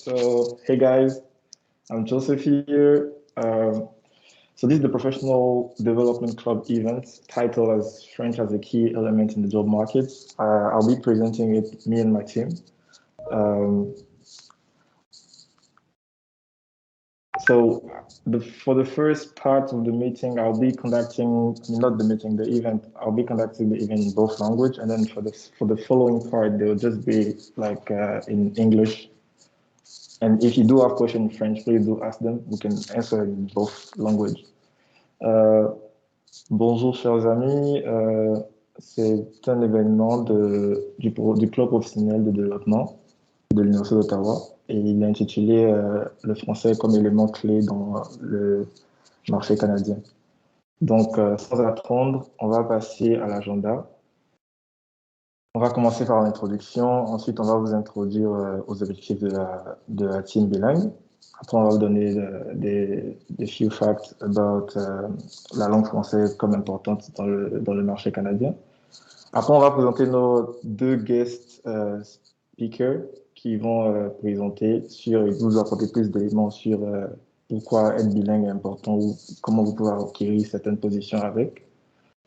So, hey guys, I'm Joseph here. So this is the Professional Development Club event titled as French as a Key Element in the Job Market. I'll be presenting it, me and my team. Um, for the first part of the meeting, I'll be conducting, not the meeting, the event, I'll be conducting the event in both language. And then for the following part, they'll just be like in English. And if you do have questions in French, please do ask them. We can answer in both languages. Bonjour chers amis, c'est un événement du club professionnel de développement de l'Université d'Ottawa et il est intitulé Le français comme élément clé dans le marché canadien. Donc sans attendre, on va passer à l'agenda. On va commencer par l'introduction, ensuite on va vous introduire aux objectifs de la team bilingue. Après, on va vous donner des few facts about la langue française comme importante dans le marché canadien. Après, on va présenter nos deux guest speakers qui vont présenter et nous apporter plus d'éléments sur pourquoi être bilingue est important ou comment vous pouvez acquérir certaines positions avec.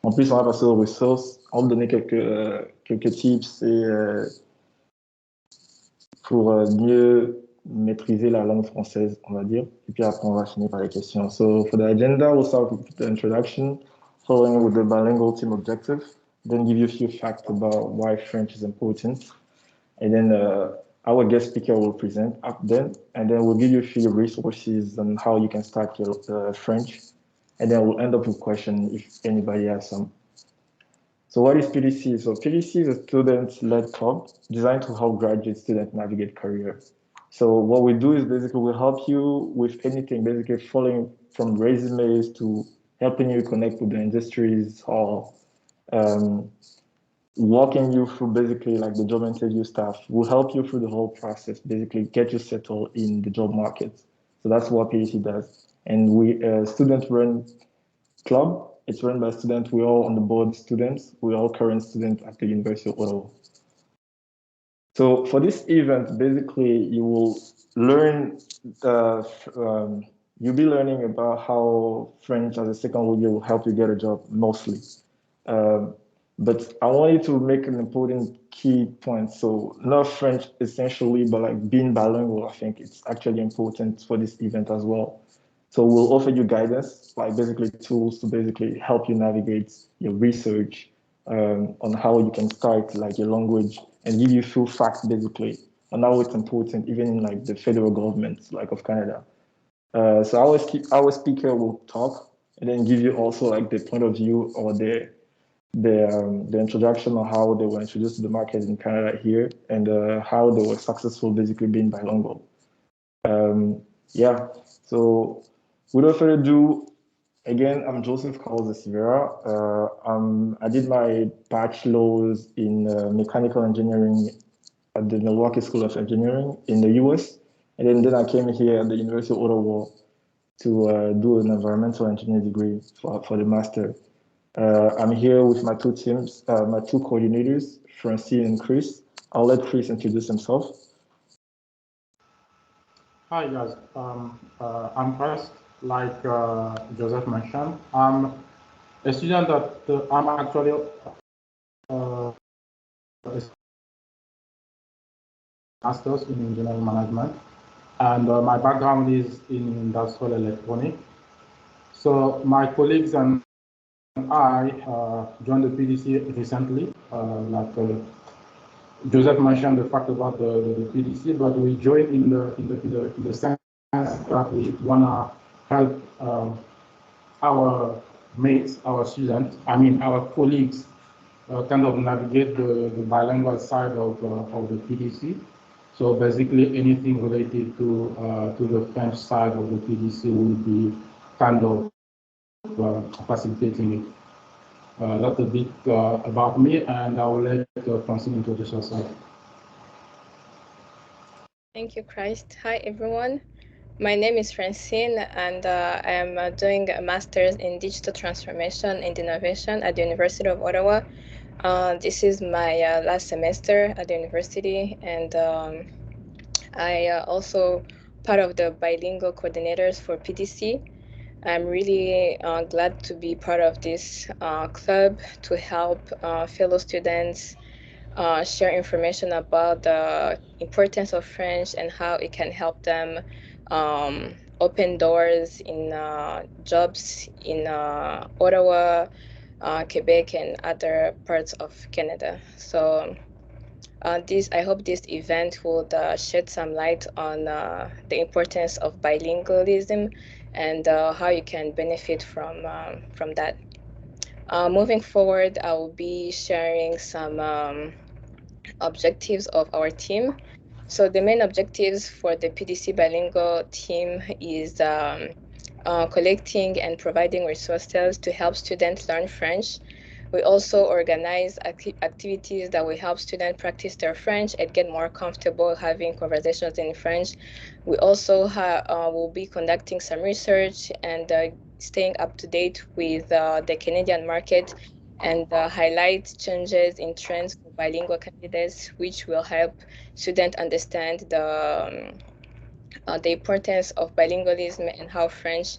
En plus, on va passer aux ressources. On va vous donner quelques tips pour mieux maîtriser la langue française, on va dire. Et puis après, on va finir par les questions. So for the agenda, we'll start with the introduction, following with the bilingual team objective, then give you a few facts about why French is important. And then our guest speaker will present up then, and then we'll give you a few resources on how you can start your French. And then we'll end up with questions if anybody has some. So what is PDC? So PDC is a student-led club designed to help graduate students navigate career. So what we do is basically we help you with anything, basically following from resumes to helping you connect with the industries or walking you through basically like the job interview stuff. We'll help you through the whole process, basically get you settled in the job market. So that's what PDC does. And we student-run club. It's run by students. We're all on the board students. We're all current students at the University of Ottawa. So for this event, basically, you will learn, you'll be learning about how French as a second language will help you get a job mostly. But I want you to make an important key point. So not French essentially, but like being bilingual, I think it's actually important for this event as well. So we'll offer you guidance, like basically tools to basically help you navigate your research on how you can start like your language and give you full facts basically on how it's important, even in like the federal government, like of Canada. So our speaker will talk and then give you also like the point of view or the introduction on how they were introduced to the market in Canada here and how they were successful basically being bilingual. Yeah, so without further ado, again, I'm Joseph Carlos de Silveira. I did my bachelor's in mechanical engineering at the Milwaukee School of Engineering in the US. And then I came here at the University of Ottawa to do an environmental engineering degree for the master. I'm here with my two teams, my two coordinators, Francine and Chris. I'll let Chris introduce himself. Hi guys, I'm Chris. Like Joseph mentioned, I'm a student that I'm actually a master's in engineering management, and my background is in industrial electronics. So my colleagues and I joined the PDC recently. Joseph mentioned the fact about the PDC, but we joined in the sense that we wanna help our mates, our students, our colleagues, kind of navigate the bilingual side of the PDC. So basically, anything related to the French side of the PDC will be kind of facilitating it. That's a bit about me, and I will let Francine introduce herself. Thank you, Christ. Hi, everyone. My name is Francine, and I am doing a master's in digital transformation and innovation at the University of Ottawa. This is my last semester at the university, and I also part of the bilingual coordinators for PDC. I'm really glad to be part of this club to help fellow students share information about the importance of French and how it can help them open doors in jobs in Ottawa, Quebec, and other parts of Canada. So I hope this event would shed some light on the importance of bilingualism and how you can benefit from that. Moving forward, I will be sharing some objectives of our team. So the main objectives for the PDC bilingual team is collecting and providing resources to help students learn French. We also organize activities that will help students practice their French and get more comfortable having conversations in French. We also will be conducting some research and staying up to date with the Canadian market and highlight changes in trends for bilingual candidates, which will help students understand the importance of bilingualism and how French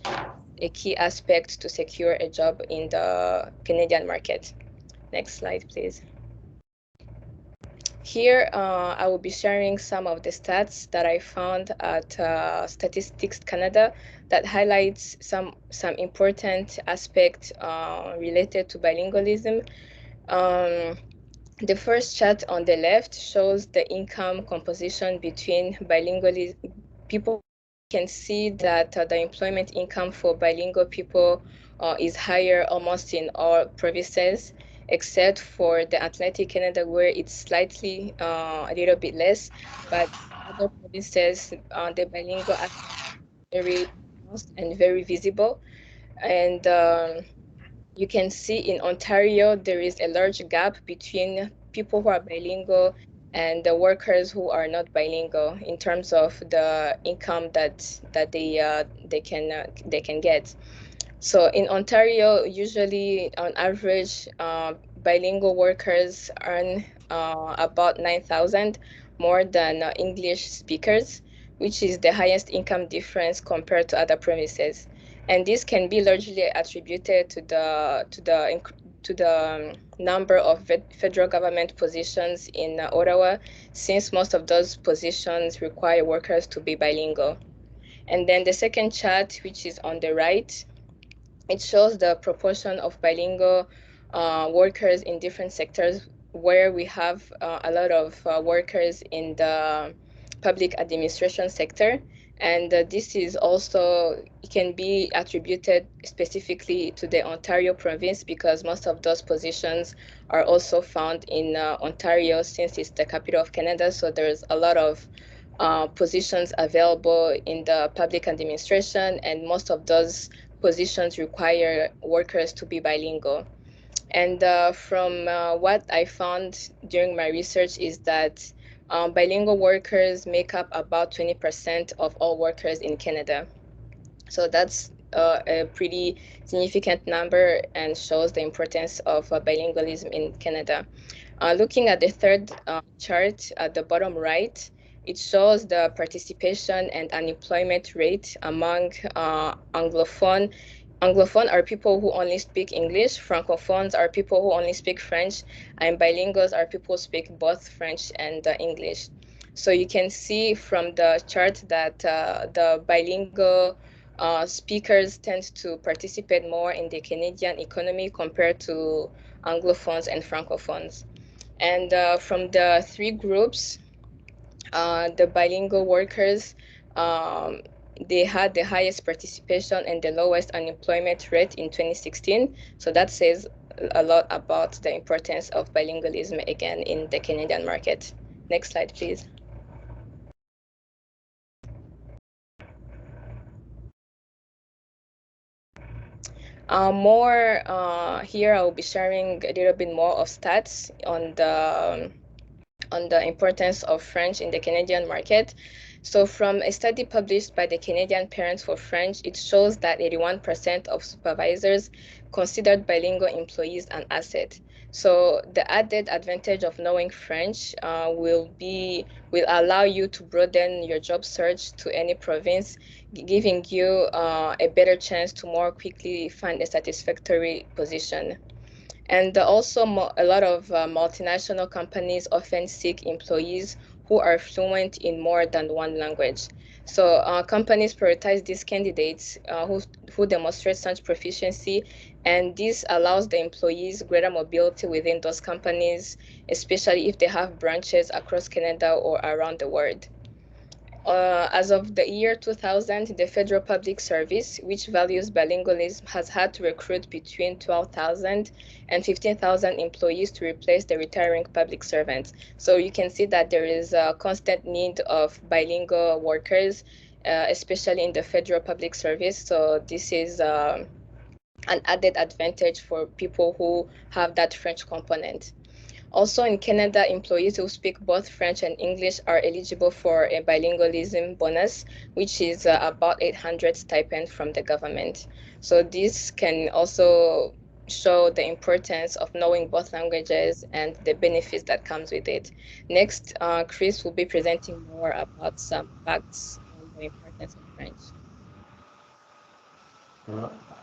a key aspect to secure a job in the Canadian market. Next slide, please. Here, I will be sharing some of the stats that I found at Statistics Canada that highlights some important aspects related to bilingualism. The first chart on the left shows the income composition between bilingual people. You can see that the employment income for bilingual people is higher almost in all provinces, except for the Atlantic Canada, where it's slightly a little bit less. But other provinces, the bilingual aspect is very pronounced and very visible. And you can see in Ontario, there is a large gap between people who are bilingual and the workers who are not bilingual in terms of the income that they can get. So in Ontario, usually on average, bilingual workers earn about 9,000 more than English speakers, which is the highest income difference compared to other provinces. And this can be largely attributed to the number of federal government positions in Ottawa, since most of those positions require workers to be bilingual. And then the second chart, which is on the right, it shows the proportion of bilingual workers in different sectors, where we have a lot of workers in the public administration sector. And this is also, it can be attributed specifically to the Ontario province, because most of those positions are also found in Ontario, since it's the capital of Canada. So there's a lot of positions available in the public administration, and most of those positions require workers to be bilingual. And from what I found during my research is that bilingual workers make up about 20% of all workers in Canada. So that's a pretty significant number and shows the importance of bilingualism in Canada. Looking at the third chart at the bottom right, it shows the participation and unemployment rate among Anglophone. Anglophone are people who only speak English, Francophones are people who only speak French, and bilinguals are people who speak both French and English. So you can see from the chart that the bilingual speakers tend to participate more in the Canadian economy compared to Anglophones and Francophones. And from the three groups, the bilingual workers, they had the highest participation and the lowest unemployment rate in 2016. So that says a lot about the importance of bilingualism again in the Canadian market. Next slide, please. Here I will be sharing a little bit more of stats on the importance of French in the Canadian market. So from a study published by the Canadian Parents for French, it shows that 81% of supervisors considered bilingual employees an asset. So the added advantage of knowing French will allow you to broaden your job search to any province, giving you a better chance to more quickly find a satisfactory position. And also, a lot of multinational companies often seek employees who are fluent in more than one language. So companies prioritize these candidates who demonstrate such proficiency, and this allows the employees greater mobility within those companies, especially if they have branches across Canada or around the world. As of the year 2000, the Federal Public Service, which values bilingualism, has had to recruit between 12,000 and 15,000 employees to replace the retiring public servants. So you can see that there is a constant need of bilingual workers, especially in the Federal Public Service. So this is an added advantage for people who have that French component. Also in Canada, employees who speak both French and English are eligible for a bilingualism bonus, which is about 800 stipend from the government. So this can also show the importance of knowing both languages and the benefits that comes with it. Next, Chris will be presenting more about some facts on the importance of French.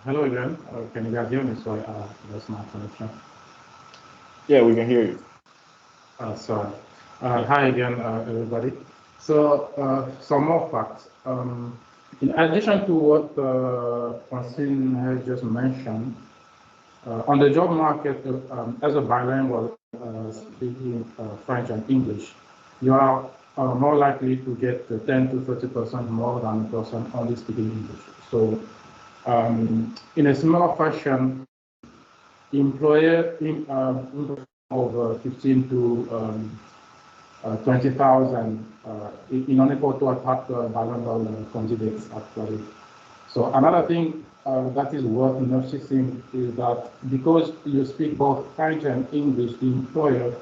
Hello again. Can you guys hear me? Sorry, that's my connection. Yeah, we can hear you. Sorry. Hi again, everybody. So, some more facts. In addition to what Francine has just mentioned, on the job market, as a bilingual speaking French and English, you are more likely to get 10 to 30% more than a person only speaking English. So, in a similar fashion, employer of 15 to 20,000 in order to attract bilingual candidates actually. So another thing that is worth noticing is that because you speak both French and English, the employer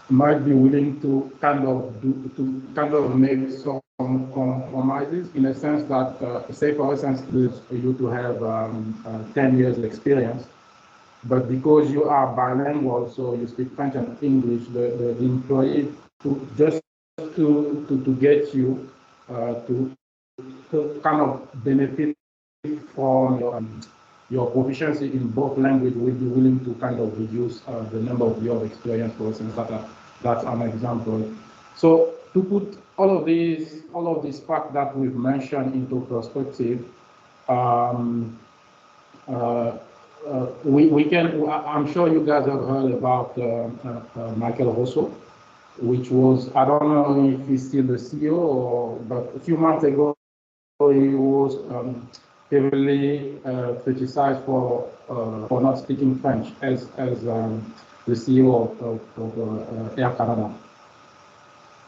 might be willing to kind of make some compromises in a sense that, say for instance, you to have 10 years experience, but because you are bilingual, so you speak French and English, the employee to get you to kind of benefit from your proficiency in both languages will be willing to kind of reduce the number of years of experience, for instance. That's an example. So to put all of these facts that we've mentioned into perspective, we can. I'm sure you guys have heard about Michael Rousseau, which was, I don't know if he's still the CEO, but a few months ago he was heavily criticized for not speaking French as the CEO of Air Canada.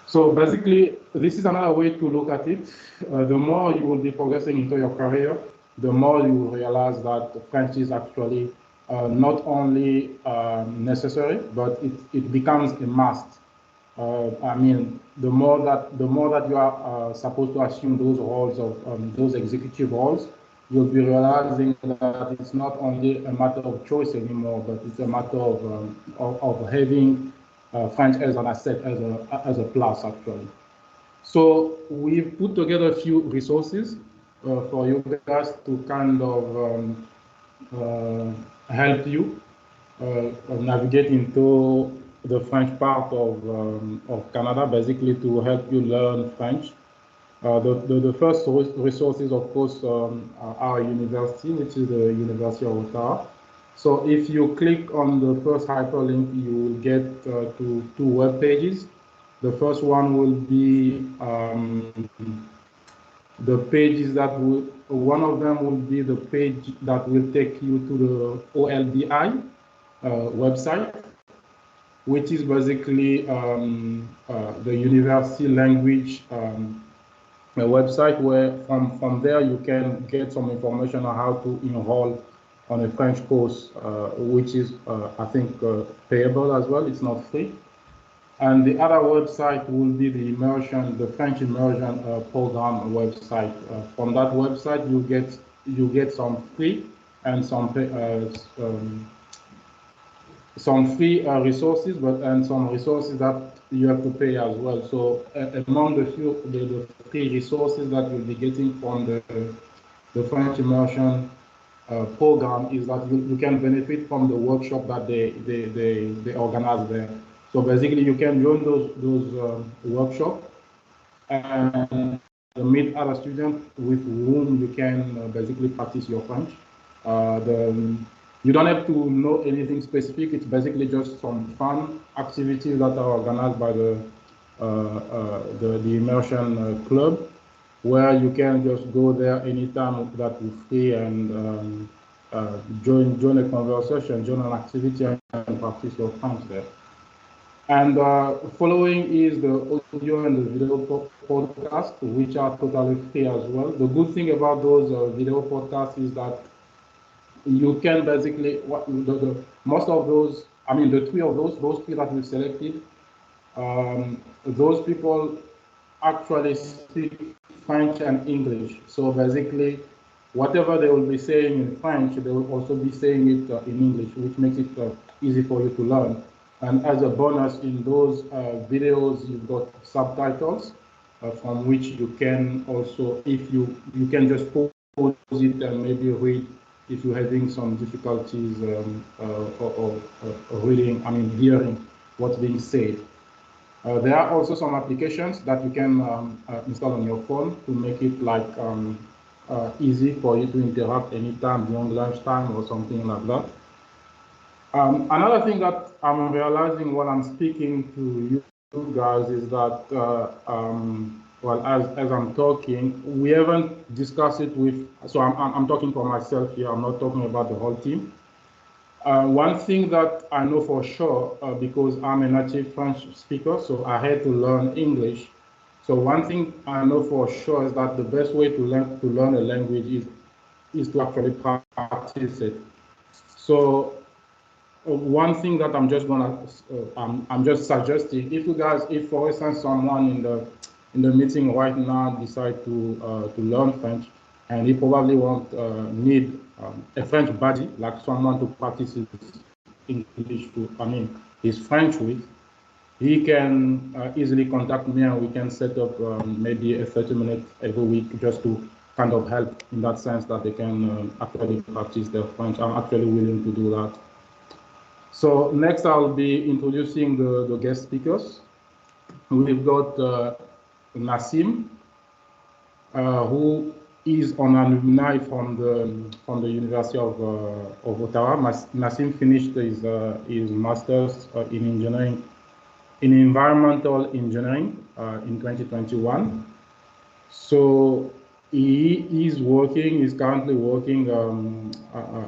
So basically, this is another way to look at it. The more you will be progressing into your career, the more you will realize that French is actually not only necessary, but it becomes a must. I mean, the more that you are supposed to assume those roles of those executive roles, you'll be realizing that it's not only a matter of choice anymore, but it's a matter of having French as an asset, as a plus actually. So we've put together a few resources for you guys to kind of help you navigate into the French part of Canada, basically to help you learn French. The first resources, of course, our university, which is the University of Ottawa. So if you click on the first hyperlink, you will get to two web pages. The first one will be the pages that will, one of them will be the page that will take you to the OLDI website, which is basically the university language a website where from there you can get some information on how to enroll on a French course, which is I think payable as well. It's not free. And the other website will be the immersion, the French immersion program website. From that website, you get some free and some free resources, and some resources that you have to pay as well. So among the free resources that you'll be getting from the French immersion program is that you can benefit from the workshop that they organize there. So basically, you can join those workshops and meet other students with whom you can basically practice your French. You don't have to know anything specific. It's basically just some fun activities that are organized by the immersion club, where you can just go there anytime that you're free and join a conversation, join an activity, and practice your French there. And following is the audio and the video podcast, which are totally free as well. The good thing about those video podcasts is that you can basically, most of those, I mean, the three of those three that we've selected, those people actually speak French and English. So basically, whatever they will be saying in French, they will also be saying it in English, which makes it easy for you to learn. And as a bonus, in those videos, you've got subtitles from which you can also, if you can just pause it and maybe read if you're having some difficulties reading, I mean, hearing what's being said. There are also some applications that you can install on your phone to make it like easy for you to interact anytime during lunchtime or something like that. Another thing that I'm realizing while I'm speaking to you guys is that, well, as I'm talking, we haven't discussed it with, so I'm talking for myself here, I'm not talking about the whole team. One thing that I know for sure, because I'm a native French speaker, so I had to learn English. So one thing I know for sure is that the best way to learn a language is to actually practice it. So one thing that I'm just gonna, I'm just suggesting, if for instance someone in the meeting right now decide to learn French, and he probably won't need a French buddy, like someone to practice his English with, I mean, his French with, he can easily contact me and we can set up maybe a 30 minutes every week just to kind of help in that sense that they can actually practice their French. I'm actually willing to do that. So next I'll be introducing the guest speakers. We've got Nassim, who is an alumni from the University of Ottawa. Nassim finished his master's in engineering, in environmental engineering in 2021. So he's currently working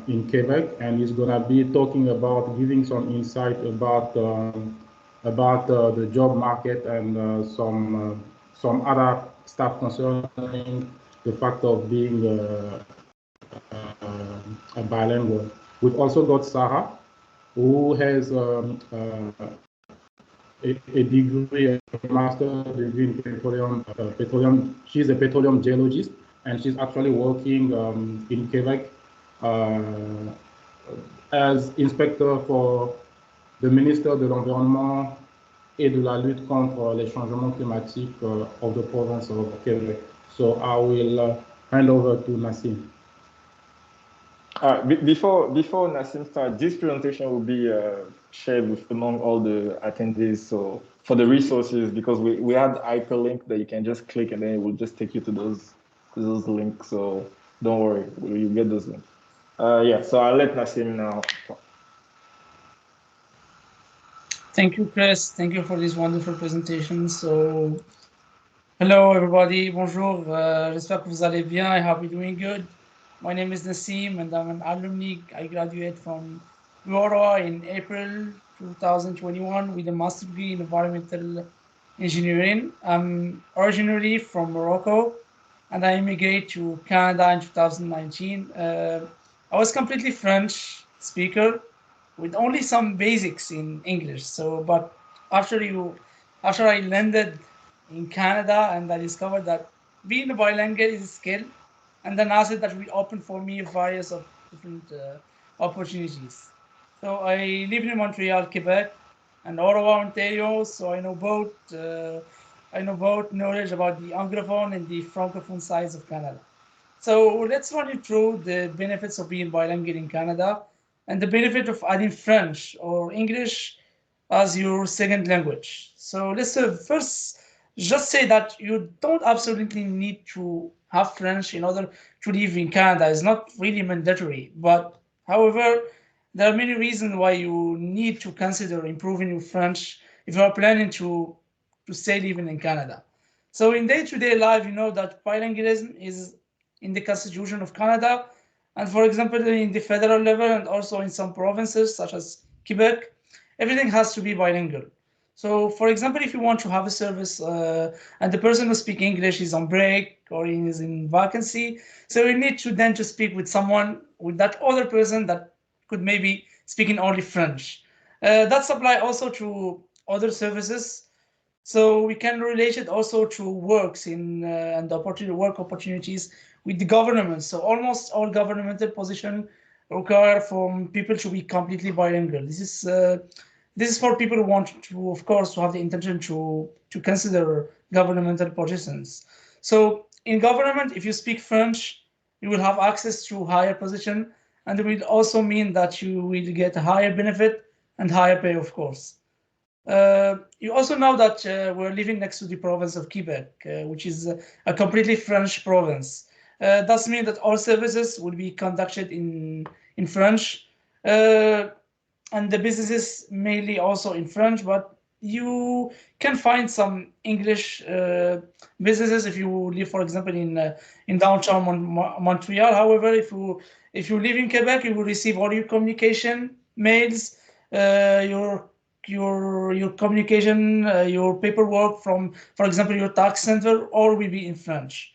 in Quebec, and he's gonna be talking about, giving some insight about the job market and some other stuff concerning the fact of being a bilingual. We've also got Sarah, who has a degree, a master's degree in petroleum. She's a petroleum geologist, and she's actually working in Quebec as inspector for the ministère de l'Environnement et de la lutte contre les changements climatiques of the province of Quebec. So I will hand over to Nassim. Before Nassim starts, this presentation will be shared among all the attendees. So for the resources, because we had hyperlink that you can just click and then it will just take you to those links. So don't worry, you get those links. Yeah, so I'll let Nassim now. Thank you, Chris. Thank you for this wonderful presentation. So, hello everybody. Bonjour. J'espère que vous allez bien. I hope you're doing good. My name is Nassim, and I'm an alumni. I graduated from Ottawa in April 2021 with a master's degree in environmental engineering. I'm originally from Morocco, and I immigrated to Canada in 2019. I was completely French speaker with only some basics in English. So, but after I landed in Canada and I discovered that being a bilingual is a skill, and then I said that will open for me various of different opportunities. So I live in Montreal, Quebec, and Ottawa, Ontario. So I know both knowledge about the anglophone and the francophone sides of Canada. So let's run you through the benefits of being bilingual in Canada and the benefit of adding French or English as your second language. So let's first just say that you don't absolutely need to have French in order to live in Canada. It's not really mandatory, but however, there are many reasons why you need to consider improving your French if you are planning to stay living in Canada. So in day-to-day life, you know that bilingualism is in the Constitution of Canada, and for example, in the federal level and also in some provinces such as Quebec, everything has to be bilingual. So, for example, if you want to have a service and the person who speaks English is on break or is in vacancy, so you need to then to speak with someone, with that other person that could maybe speak in only French. That's apply also to other services. So we can relate it also to works in and work opportunities with the government. So almost all governmental position require from people to be completely bilingual. This is for people who want to, of course, to have the intention to consider governmental positions. So in government, if you speak French, you will have access to higher position, and it will also mean that you will get a higher benefit and higher pay, of course. You also know that we're living next to the province of Quebec, which is a completely French province. That means that all services will be conducted in French, and the businesses mainly also in French, but you can find some English businesses if you live, for example, in downtown Montreal. However, if you live in Quebec, you will receive all your communication mails, your communication, your paperwork from, for example, your tax center, all will be in French.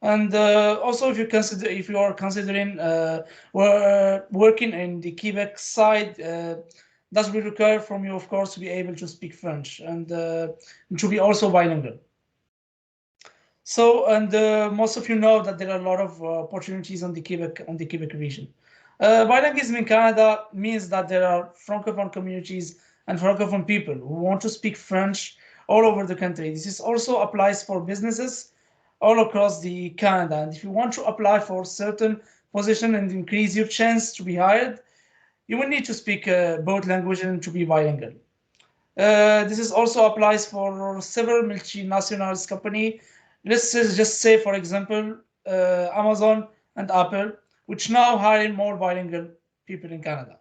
And also, if you are considering working in the Quebec side, that will require from you, of course, to be able to speak French and to be also bilingual. So, and most of you know that there are a lot of opportunities on the Quebec region. Bilingualism in Canada means that there are francophone communities and francophone people who want to speak French all over the country. This also applies for businesses all across the Canada. And if you want to apply for certain position and increase your chance to be hired, you will need to speak both languages and to be bilingual. This is also applies for several multinationals company. Let's just say, for example, Amazon and Apple, which now hire more bilingual people in Canada.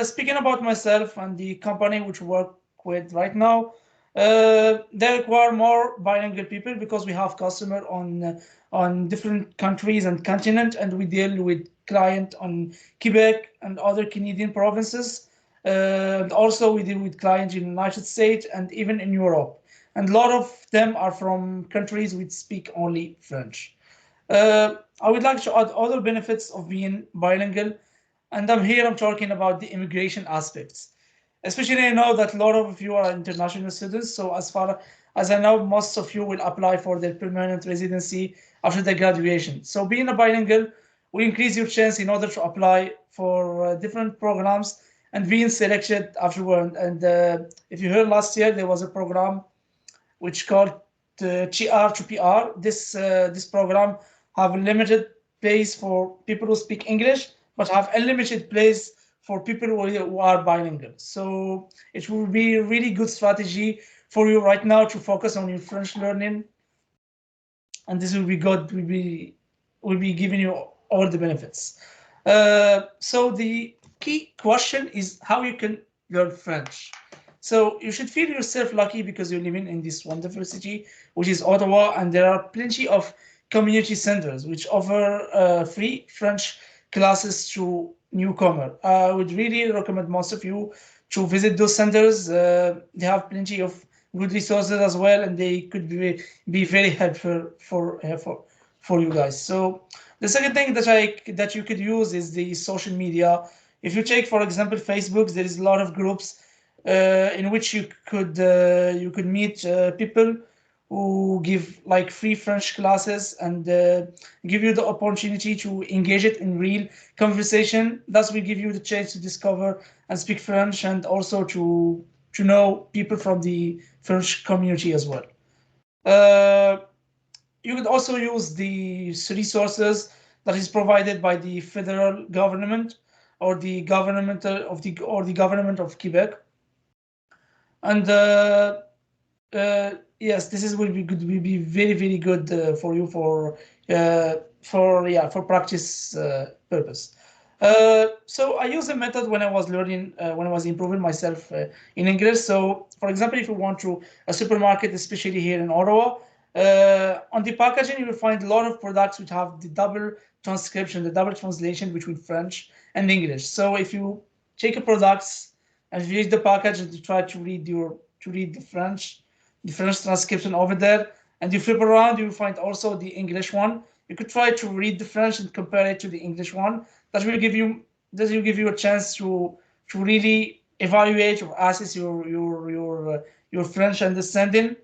Speaking about myself and the company which we work with right now, they require more bilingual people because we have customer on different countries and continent, and we deal with client on Quebec and other Canadian provinces. And also we deal with clients in the United States and even in Europe. And a lot of them are from countries which speak only French. I would like to add other benefits of being bilingual, and I'm talking about the immigration aspects. Especially I know that a lot of you are international students, so as far as I know, most of you will apply for their permanent residency after their graduation. So being a bilingual will increase your chance in order to apply for different programs and being selected afterward. And if you heard last year, there was a program which called GR to PR. This program have a limited place for people who speak English, but have a limited place for people who are bilingual. So it will be a really good strategy for you right now to focus on your French learning, and this will be good. Will be giving you all the benefits. So the key question is how you can learn French. So you should feel yourself lucky because you're living in this wonderful city, which is Ottawa, and there are plenty of community centers which offer free French classes to newcomer. I would really recommend most of you to visit those centers. They have plenty of good resources as well, and they could be very helpful for you guys. So the second thing that you could use is the social media. If you take, for example, Facebook, there is a lot of groups in which you could meet people who give like free French classes and give you the opportunity to engage it in real conversation. Thus will give you the chance to discover and speak French, and also to know people from the French community as well. You could also use the resources that is provided by the federal government or the government of Quebec. And yes, this will be good. Will be very good for you for practice purpose. So I use a method when I was learning, when I was improving myself in English. So, for example, if you want to a supermarket, especially here in Ottawa, on the packaging you will find a lot of products which have the double transcription, the double translation between French and English. So if you take a products and read the package and you try to read the French transcription over there, and you flip around, you will find also the English one. You could try to read the French and compare it to the English one. That will give you a chance to really evaluate or assess your French understanding,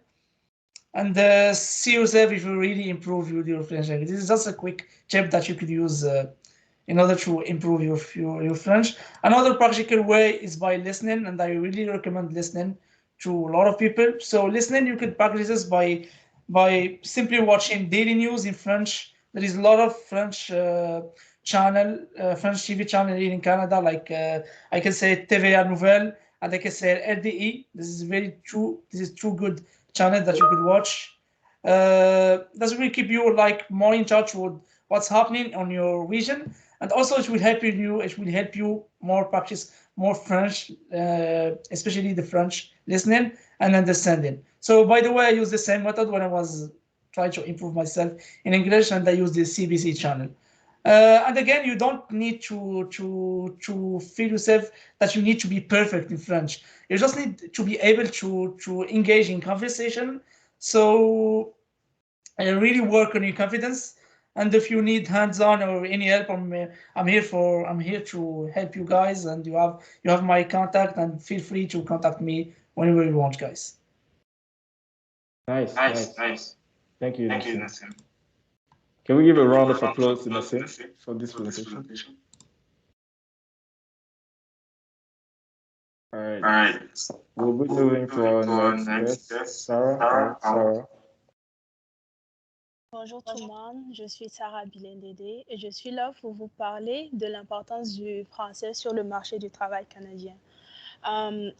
and see yourself if you really improve your French language. This is just a quick tip that you could use in order to improve your French. Another practical way is by listening, and I really recommend listening to a lot of people. So listening, you could practice this by simply watching daily news in French. There is a lot of French French TV channel here in Canada, like I can say TVA Nouvelle, and I can say RDI. This is very true. This is two good channels that you could watch. That will keep you like more in touch with what's happening on your region, and also it will help you. It will help you more practice more French, especially the French listening and understanding. So, by the way, I use the same method when I was trying to improve myself in English, and I use the CBC channel. And again, you don't need to feel yourself that you need to be perfect in French. You just need to be able to engage in conversation. So really work on your confidence. And if you need hands-on or any help, I'm here to help you guys. And you have my contact, and feel free to contact me whenever you want, guys. Nice. Thank you, Nassim. Can we give a round of applause to Nassim for this presentation? All right. We'll be moving to our next guest, Sarah. Bonjour tout le monde, je suis Sarah BILÉ-N'DÉDÉ et je suis là pour vous parler de l'importance du français sur le marché du travail canadien.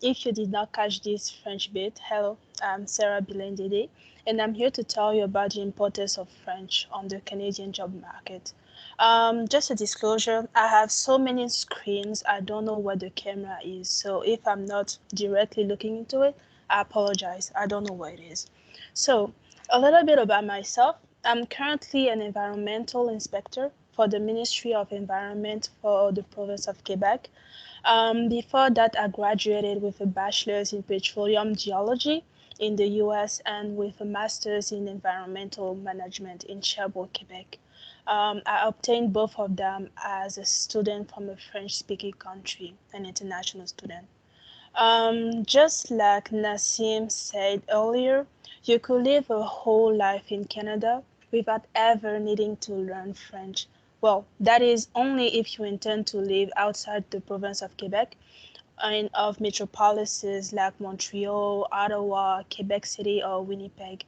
If you did not catch this French bit, hello, I'm Sarah BILÉ-N'DÉDÉ and I'm here to tell you about the importance of French on the Canadian job market. Just a disclosure, I have so many screens, I don't know where the camera is, so if I'm not directly looking into it, I apologize, I don't know where it is. So, a little bit about myself. I'm currently an environmental inspector for the Ministry of Environment for the province of Quebec. Before that, I graduated with a bachelor's in petroleum geology in the US and with a master's in environmental management in Sherbrooke, Quebec. I obtained both of them as a student from a French-speaking country, an international student. Just like Nassim said earlier, you could live a whole life in Canada without ever needing to learn French. Well, that is only if you intend to live outside the province of Quebec and of metropolises like Montreal, Ottawa, Quebec City, or Winnipeg.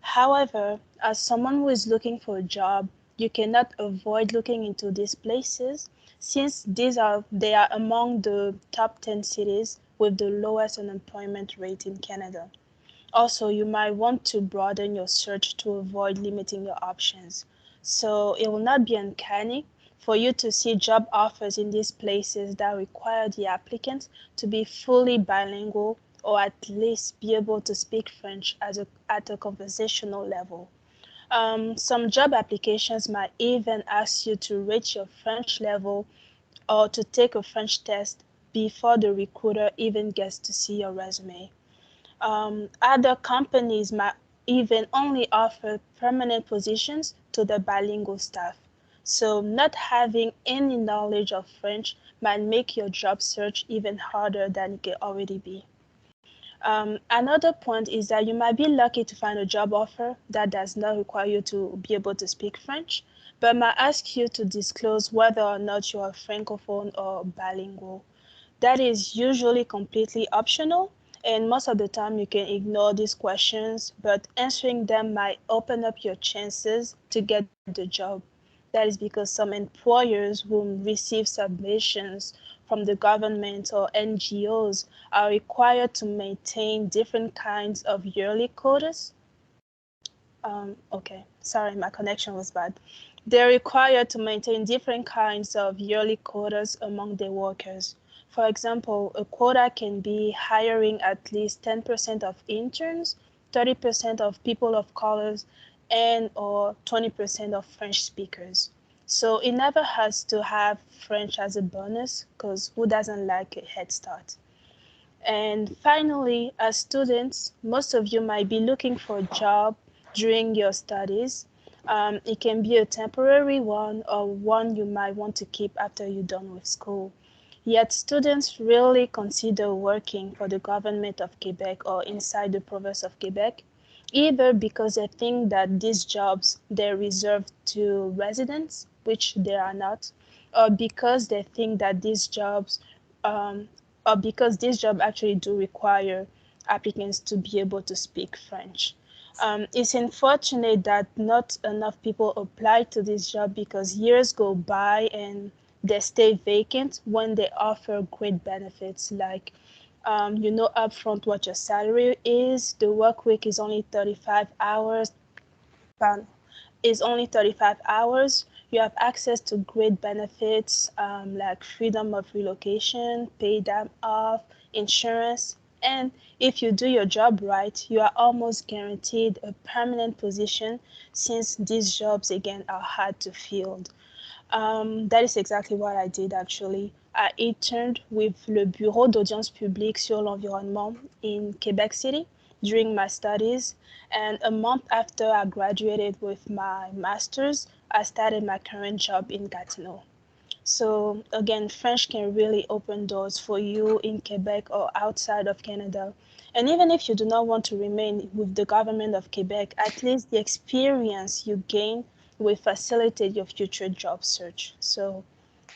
However, as someone who is looking for a job, you cannot avoid looking into these places since they are among the top 10 cities with the lowest unemployment rate in Canada. Also, you might want to broaden your search to avoid limiting your options. So it will not be uncanny for you to see job offers in these places that require the applicant to be fully bilingual or at least be able to speak French at a conversational level. Some job applications might even ask you to rate your French level or to take a French test before the recruiter even gets to see your resume. Other companies might even only offer permanent positions to the bilingual staff. So not having any knowledge of French might make your job search even harder than it could already be. Another point is that you might be lucky to find a job offer that does not require you to be able to speak French, but might ask you to disclose whether or not you are francophone or bilingual. That is usually completely optional, and most of the time you can ignore these questions, but answering them might open up your chances to get the job. That is because some employers who receive submissions from the government or NGOs are required to maintain different kinds of yearly quotas. Okay, sorry, my connection was bad. They're required to maintain different kinds of yearly quotas among their workers. For example, a quota can be hiring at least 10% of interns, 30% of people of colors, and or 20% of French speakers. So it never has to have French as a bonus, because who doesn't like a head start? And finally, as students, most of you might be looking for a job during your studies. It can be a temporary one or one you might want to keep after you're done with school. Yet students rarely consider working for the government of Quebec or inside the province of Quebec, either because they think that these jobs they're reserved to residents, which they are not, or because they think that these jobs or because this job actually do require applicants to be able to speak French. It's unfortunate that not enough people apply to this job because years go by and they stay vacant when they offer great benefits like you know upfront what your salary is, the work week is only 35 hours, is only 35 hours. You have access to great benefits like freedom of relocation, paid time off, insurance, and if you do your job right, you are almost guaranteed a permanent position since these jobs again are hard to fill. That is exactly what I did actually. I interned with le Bureau d'audience publique sur l'environnement in Quebec City during my studies, and a month after I graduated with my master's, I started my current job in Gatineau. So again, French can really open doors for you in Quebec or outside of Canada. And even if you do not want to remain with the government of Quebec, at least the experience you gain will facilitate your future job search. So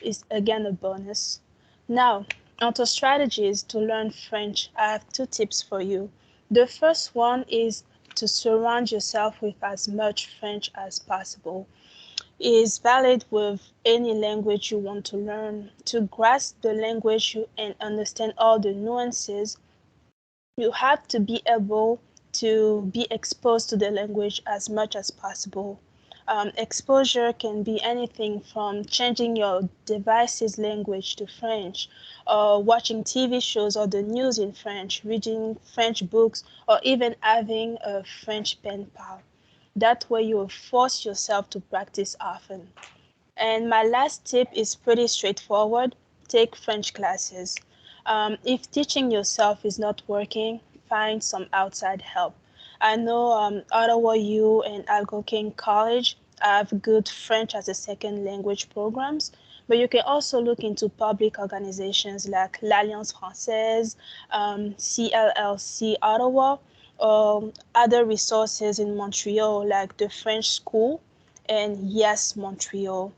it's again a bonus. Now, onto strategies to learn French. I have two tips for you. The first one is to surround yourself with as much French as possible. It is valid with any language you want to learn. To grasp the language and understand all the nuances, you have to be able to be exposed to the language as much as possible. Exposure can be anything from changing your device's language to French, or watching TV shows or the news in French, reading French books, or even having a French pen pal. That way you will force yourself to practice often. And my last tip is pretty straightforward. Take French classes. If teaching yourself is not working, find some outside help. I know Ottawa U and Algonquin College have good French as a second language programs, but you can also look into public organizations like l'Alliance Française, CLLC Ottawa, or other resources in Montreal like the French School and Yes Montreal.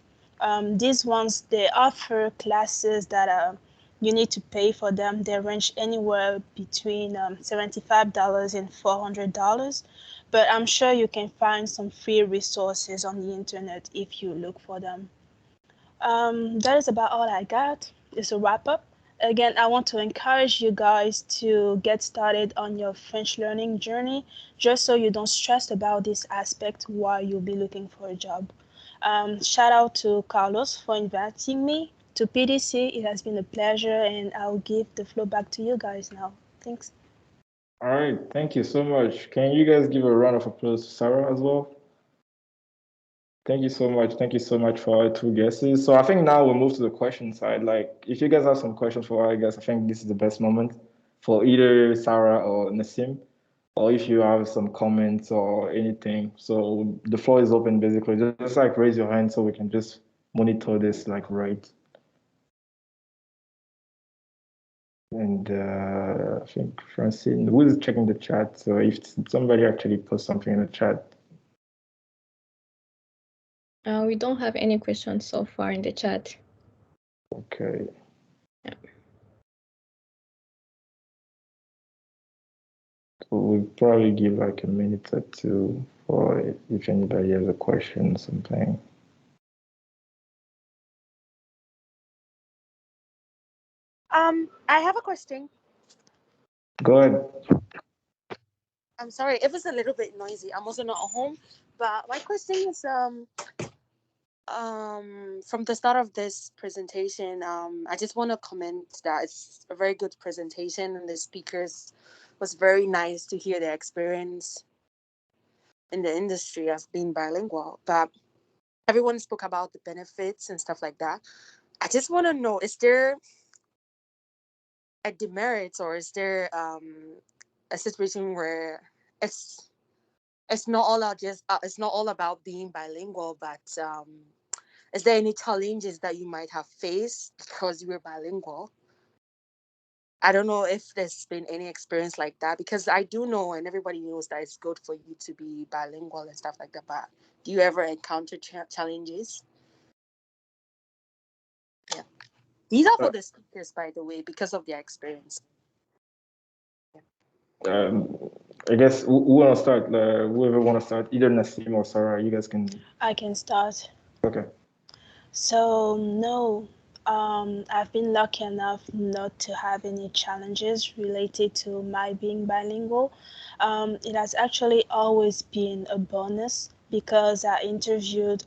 These ones, they offer classes that you need to pay for them. They range anywhere between $75 and $400, but I'm sure you can find some free resources on the internet if you look for them. That is about all I got. It's a wrap up. Again, I want to encourage you guys to get started on your French learning journey just so you don't stress about this aspect while you'll be looking for a job. Shout out to Carlos for inviting me to PDC. It has been a pleasure, and I'll give the floor back to you guys now. Thanks. All right, thank you so much. Can you guys give a round of applause to Sarah as well? Thank you so much. Thank you so much for our two guesses. So I think now we'll move to the question side. Like, if you guys have some questions for our guests, I think this is the best moment for either Sarah or Nassim, or if you have some comments or anything. So the floor is open basically. Just like raise your hand so we can just monitor this like right. And I think Francine, who is checking the chat? So if somebody actually posts something in the chat. We don't have any questions so far in the chat. Okay. Yeah. So we'll probably give like a minute or two for if anybody has a question or something. I have a question. Go ahead. I'm sorry if it's a little bit noisy. I'm also not at home, but my question is from the start of this presentation, I just want to comment that it's a very good presentation, and the speakers was very nice to hear their experience in the industry of being bilingual. But everyone spoke about the benefits and stuff like that. I just want to know: is there a demerit, or is there a situation where it's not all about it's not all about being bilingual, but is there any challenges that you might have faced because you were bilingual? I don't know if there's been any experience like that, because I do know, and everybody knows, that it's good for you to be bilingual and stuff like that. But do you ever encounter challenges? Yeah, these are for the speakers, by the way, because of their experience. I guess who want to start? Whoever want to start, either Nassim or Sarah, you guys can. I can start. Okay. So no, I've been lucky enough not to have any challenges related to my being bilingual. It has actually always been a bonus because I interviewed,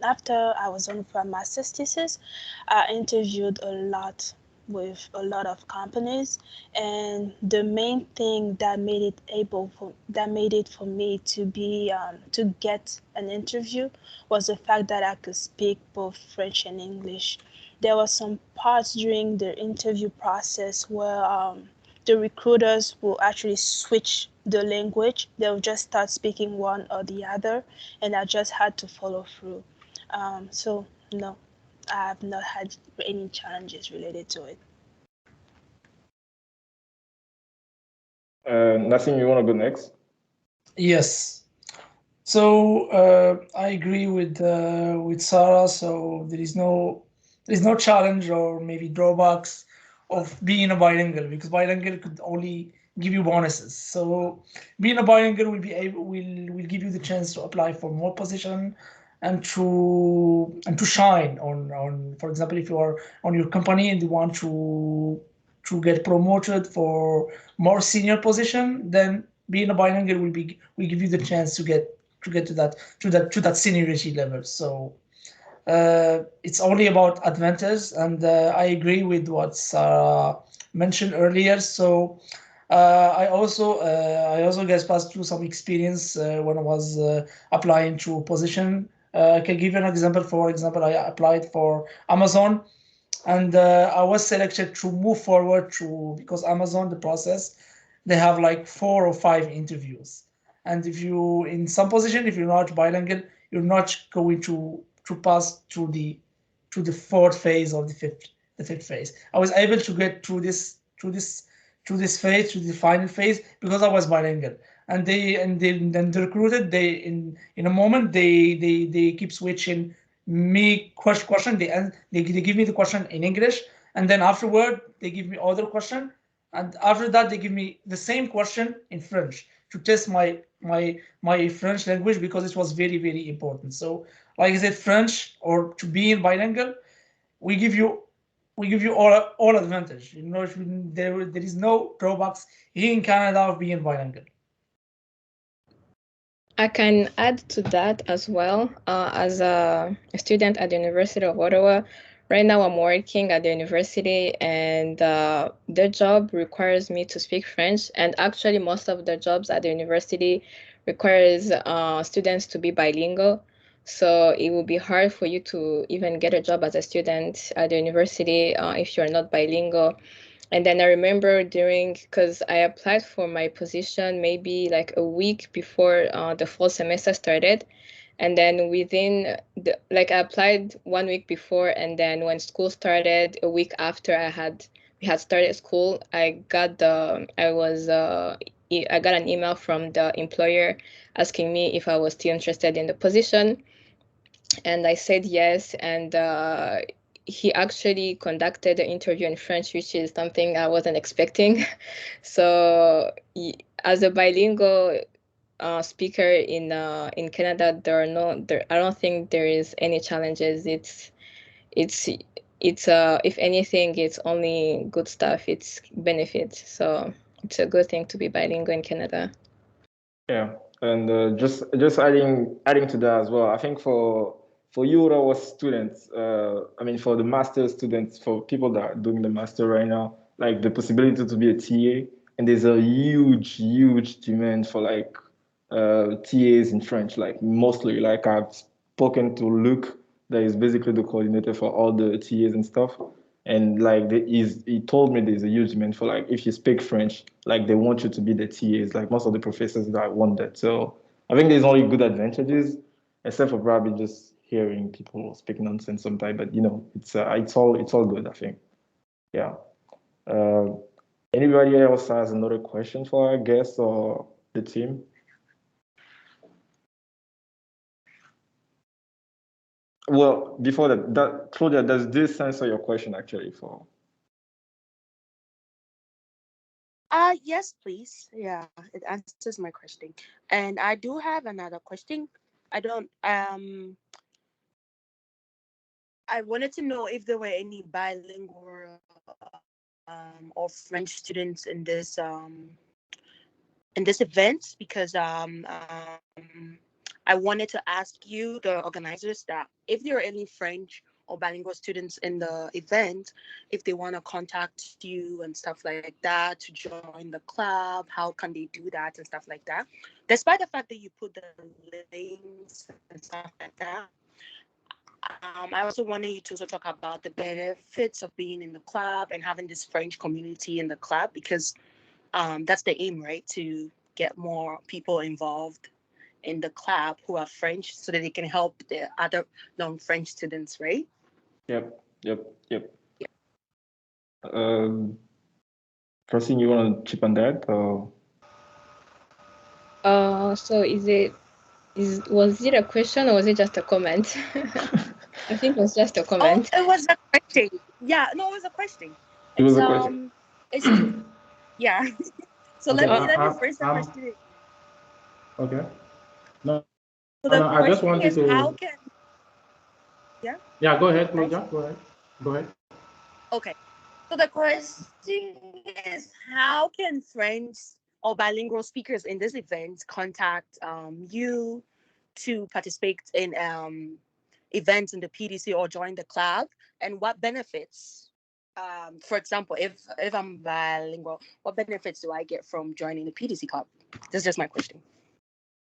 after I was on for a master's thesis, I interviewed a lot with a lot of companies, and the main thing that made it for me to be to get an interview was the fact that I could speak both French and English. There were some parts during the interview process where the recruiters will actually switch the language. They'll just start speaking one or the other, and I just had to follow through. So no, I have not had any challenges related to it. Nassim, you want to go next? Yes. So I agree with Sarah. So there is no challenge or maybe drawbacks of being a bilingual, because bilingual could only give you bonuses. So being a bilingual will give you the chance to apply for more position and to shine on, for example, if you are on your company and you want to get promoted for more senior position, then being a bilingual will give you the chance to get to that seniority level. So it's only about advantages, and I agree with what Sarah mentioned earlier. So I also guess passed through some experience when I was applying to a position. I can give you an example. For example, I applied for Amazon, and I was selected to move forward to, because Amazon, the process, they have like 4 or 5 interviews, and if you in some position, if you're not bilingual, you're not going to pass to the fourth phase or the fifth phase. I was able to get through this phase, to the final phase, because I was bilingual. And then the recruited, they in a moment they keep switching me question. They give me the question in English, and then afterward they give me other question, and after that they give me the same question in French to test my French language, because it was very important. So like I said, French, or to be in bilingual, we give you all advantage. You know, there is no drawbacks here in Canada of being bilingual. I can add to that as well. As a student at the University of Ottawa, right now I'm working at the university, and the job requires me to speak French. And actually, most of the jobs at the university requires students to be bilingual. So it will be hard for you to even get a job as a student at the university if you're not bilingual. And then I remember because I applied for my position maybe like a week before the fall semester started. And then I applied 1 week before, and then when school started, a week after, I had we had started school, I got an email from the employer asking me if I was still interested in the position, and I said yes. And he actually conducted the interview in French, which is something I wasn't expecting. So as a bilingual speaker in Canada, I don't think there is any challenges. It's if anything, it's only good stuff. It's benefits. So it's a good thing to be bilingual in Canada. Yeah, and just adding to that as well. I think for you our students, I mean for the master students, for people that are doing the master right now, like the possibility to be a TA, and there's a huge demand for like TAs in French, like mostly. Like I've spoken to Luc, that is basically the coordinator for all the TAs and stuff. And like he told me there's a huge demand for like if you speak French, like they want you to be the TAs. Like most of the professors that want that. So I think there's only good advantages, except for probably just hearing people speak nonsense sometimes. But you know, it's all good. I think. Yeah. Uh, Anybody else has another question for our guest or the team? Well, before that, Claudia, does this answer your question actually for? Yes, please. Yeah, it answers my question. And I do have another question. I don't I wanted to know if there were any bilingual or French students in this event, because I wanted to ask you, the organizers, that if there are any French or bilingual students in the event, if they want to contact you and stuff like that to join the club, how can they do that and stuff like that? Despite the fact that you put the links and stuff like that, I also wanted you to also talk about the benefits of being in the club and having this French community in the club, because that's the aim, right? To get more people involved in the club who are French so that they can help the other non-French students, right? Yep. Francine, you want to chip on that? Or? So was it a question or was it just a comment? I think it was just a comment. Oh, it was a question. Yeah, no, it was a question. It was a question. It's yeah. So Okay, let me first understand it. Okay. No, So the I just question wanted is, to. how can? Yeah. Yeah, go ahead, Claudia. Go ahead. Okay. So the question is, how can French or bilingual speakers in this event contact you to participate in events in the PDC or join the club, and what benefits? For example, if I'm bilingual, what benefits do I get from joining the PDC club? That's just my question.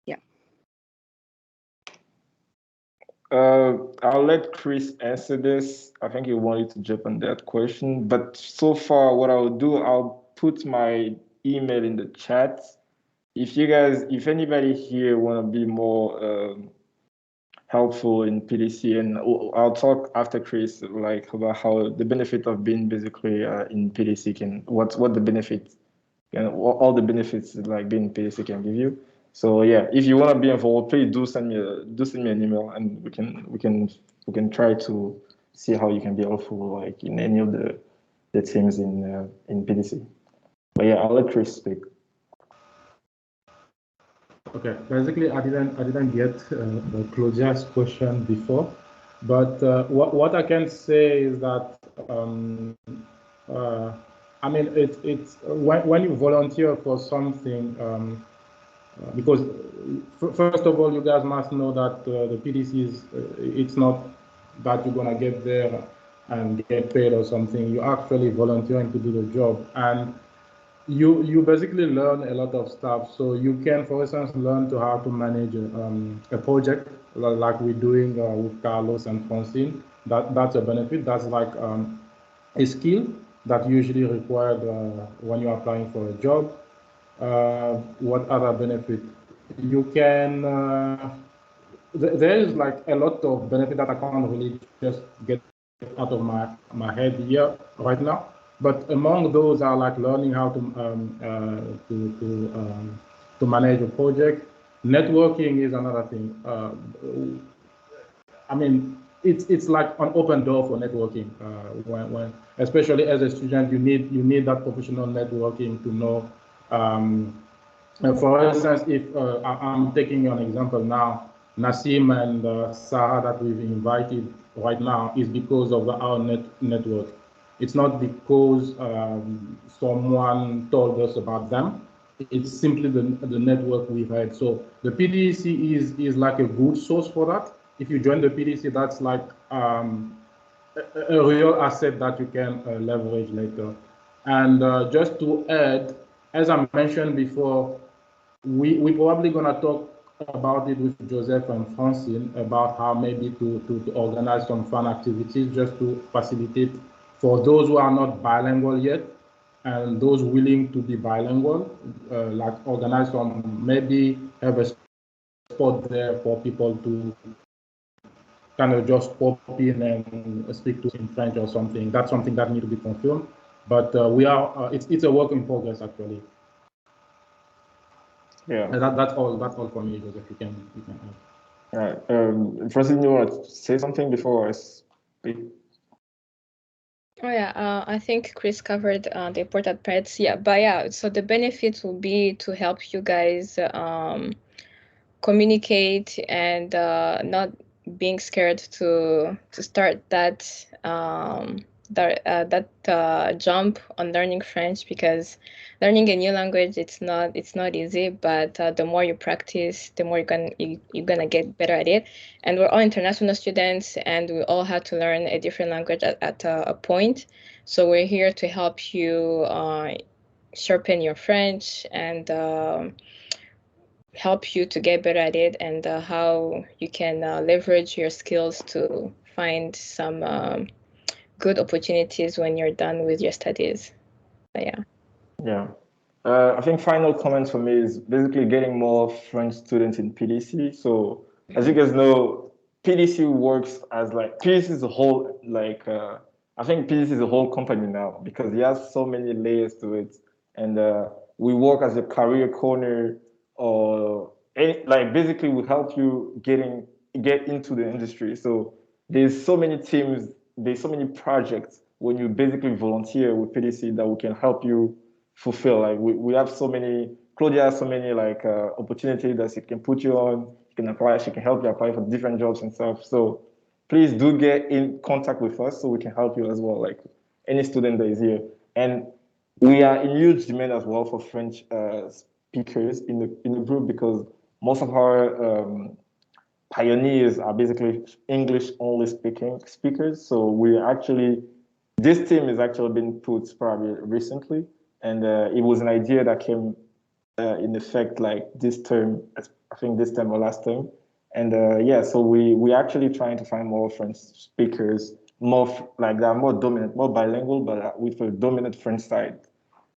Yeah. I'll let Chris answer this. I think he wanted to jump on that question, but so far, what I'll do, I'll put my email in the chat. If anybody here want to be more helpful in PDC, and I'll talk after Chris, like about how the benefit of being basically in PDC what the benefits and all the benefits like being in PDC can give you. So yeah, if you want to be involved, please do send me an email, and we can try to see how you can be helpful, like in any of the teams in PDC. But yeah, I'll let Chris speak. Okay, basically, I didn't get Claudia's question before, but what I can say is that I mean it's when you volunteer for something, because first of all, you guys must know that the PDC is it's not that you're gonna get there and get paid or something. You're actually volunteering to do the job, and you basically learn a lot of stuff. So you can, for instance, learn to how to manage a project like we're doing with Carlos and Francine. That's a benefit. That's like a skill that usually required when you're applying for a job. What other benefit? You can there is like a lot of benefit that I can't really just get out of my head here right now. But among those are like learning how to manage a project. Networking is another thing. I mean, it's like an open door for networking. When especially as a student, you need that professional networking to know. For instance, if I'm taking an example now, Nassim and Sarah that we've invited right now is because of our network. It's not because someone told us about them. It's simply the network we've had. So the PDC is like a good source for that. If you join the PDC, that's like a real asset that you can leverage later. And just to add, as I mentioned before, we're probably going to talk about it with Joseph and Francine about how maybe to organize some fun activities just to facilitate for those who are not bilingual yet and those willing to be bilingual, like organize some, maybe have a spot there for people to kind of just pop in and speak to in French or something. That's something that needs to be confirmed. But it's a work in progress actually. Yeah. That's all for me, Joseph. You can add. All right. Francine, you want to say something before I speak? Oh yeah, I think Chris covered the important parts. Yeah, but yeah, so the benefits will be to help you guys communicate and not being scared to start that jump on learning French, because learning a new language, it's not easy, but the more you practice, the more you're gonna get better at it. And we're all international students, and we all have to learn a different language at a point. So we're here to help you sharpen your French and help you to get better at it, and how you can leverage your skills to find some good opportunities when you're done with your studies. But yeah. Yeah. I think final comment for me is basically getting more French students in PDC. So as you guys know, PDC works as like, PDC is a whole, like, I think PDC is a whole company now because it has so many layers to it. And we work as a career corner, or like basically we help you get into the industry. So there's so many teams, there's so many projects when you basically volunteer with PDC that we can help you fulfill. Like we have so many, Claudia has so many like opportunities that she can put you on, you can apply, she can help you apply for different jobs and stuff. So please do get in contact with us so we can help you as well, like any student that is here. And we are in huge demand as well for French speakers in the group, because most of our pioneers are basically English only speakers. So this team is actually been put probably recently, and it was an idea that came in effect like this term, I think this term or last term. And yeah, so we actually trying to find more French speakers, more like that are more dominant, more bilingual, but with a dominant French side,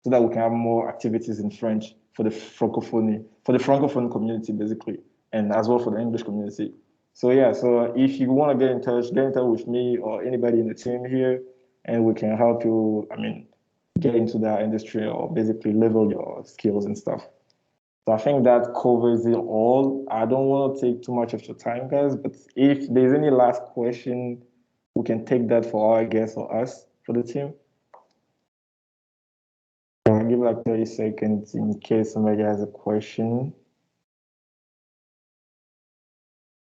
so that we can have more activities in French for the Francophone community basically, and as well for the English community. So yeah, so if you want to get in touch with me or anybody in the team here, and we can help you, I mean, get into that industry or basically level your skills and stuff. So I think that covers it all. I don't want to take too much of your time, guys, but if there's any last question, we can take that for our guests or us for the team. I'll give like 30 seconds in case somebody has a question.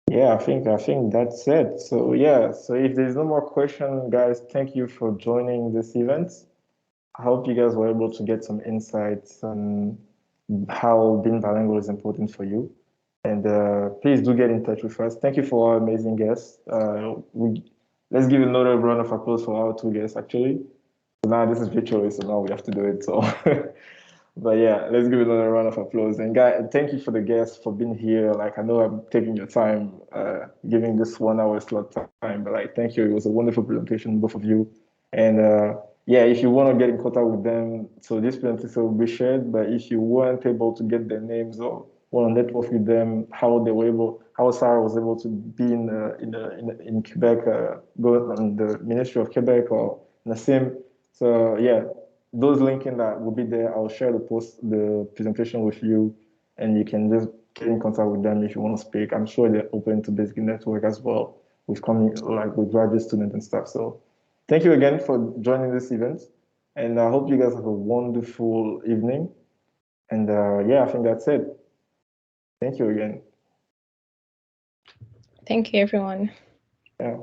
Yeah, I think that's it. So yeah, so if there's no more question, guys, thank you for joining this event. I hope you guys were able to get some insights on how being bilingual is important for you. And please do get in touch with us. Thank you for our amazing guests. Let's give another round of applause for our two guests, actually. So now this is virtual, so now we have to do it. So, but yeah, let's give another round of applause. And guys, thank you for the guests for being here. Like, I know I'm taking your time, giving this 1 hour slot time, but like, thank you. It was a wonderful presentation, both of you. And yeah, if you want to get in contact with them, so this presentation will be shared. But if you weren't able to get their names or want to network with them, how Sarah was able to be in Quebec, go on the Ministry of Quebec, or Nassim, So yeah, those linking that will be there. I'll share the presentation with you, and you can just get in contact with them if you want to speak. I'm sure they're open to Basic Network as well with graduate students and stuff. So thank you again for joining this event, and I hope you guys have a wonderful evening. And yeah, I think that's it. Thank you again. Thank you, everyone. Yeah.